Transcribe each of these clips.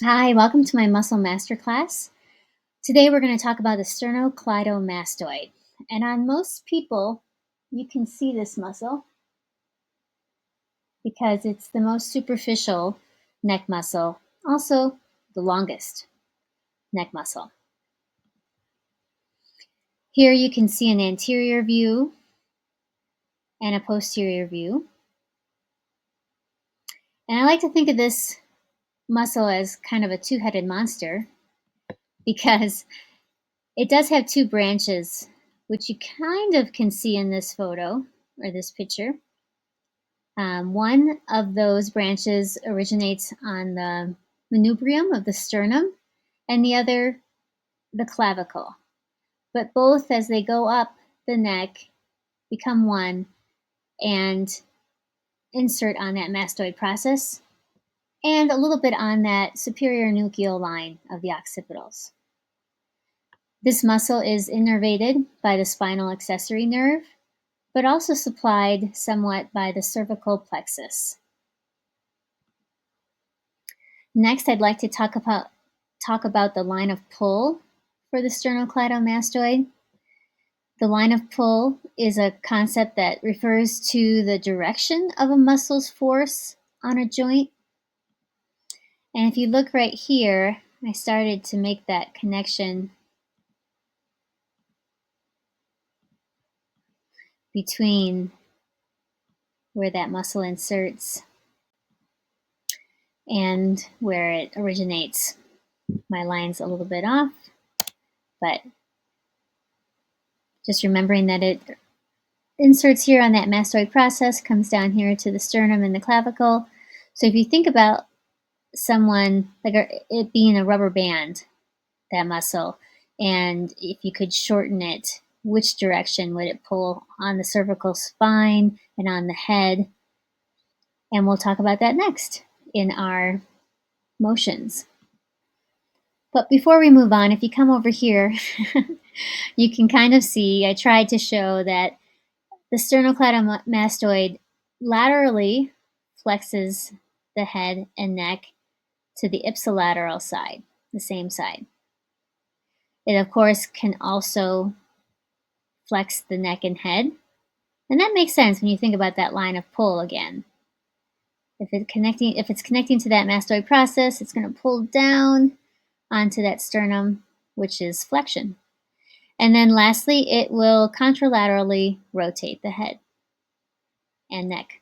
Hi, welcome to my muscle masterclass. Today we're going to talk about the sternocleidomastoid. And on most people, you can see this muscle because it's the most superficial neck muscle, also the longest neck muscle. Here you can see an anterior view and a posterior view. And I like to think of this muscle as kind of a two-headed monster because it does have two branches, which you kind of can see in this photo or this picture. One of those branches originates on the manubrium of the sternum, and the other the clavicle. But both, as they go up the neck, become one and insert on that mastoid process and a little bit on that superior nuchal line of the occipitals. This muscle is innervated by the spinal accessory nerve, but also supplied somewhat by the cervical plexus. Next, I'd like to talk about the line of pull for the sternocleidomastoid. The line of pull is a concept that refers to the direction of a muscle's force on a joint. And if you look right here, I started to make that connection between where that muscle inserts and where it originates. My line's a little bit off, but just remembering that it inserts here on that mastoid process, comes down here to the sternum and the clavicle. So if you think about someone, like it being a rubber band, that muscle, and if you could shorten it, which direction would it pull on the cervical spine and on the head? And we'll talk about that next in our motions. But before we move on, if you come over here, you can kind of see, I tried to show that the sternocleidomastoid laterally flexes the head and neck to the ipsilateral side, the same side. It, of course, can also flex the neck and head. And that makes sense when you think about that line of pull again. If it's connecting to that mastoid process, it's going to pull down onto that sternum, which is flexion. And then lastly, it will contralaterally rotate the head and neck.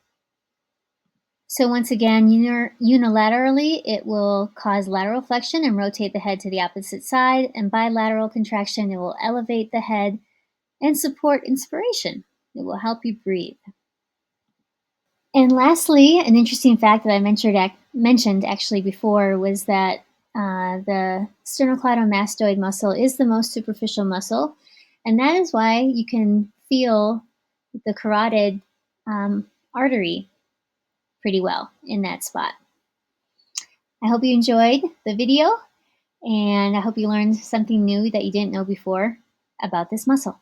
So once again, unilaterally, it will cause lateral flexion and rotate the head to the opposite side, and bilateral contraction, it will elevate the head and support inspiration. It will help you breathe. And lastly, an interesting fact that I mentioned actually before was that the sternocleidomastoid muscle is the most superficial muscle, and that is why you can feel the carotid artery pretty well in that spot. I hope you enjoyed the video, and I hope you learned something new that you didn't know before about this muscle.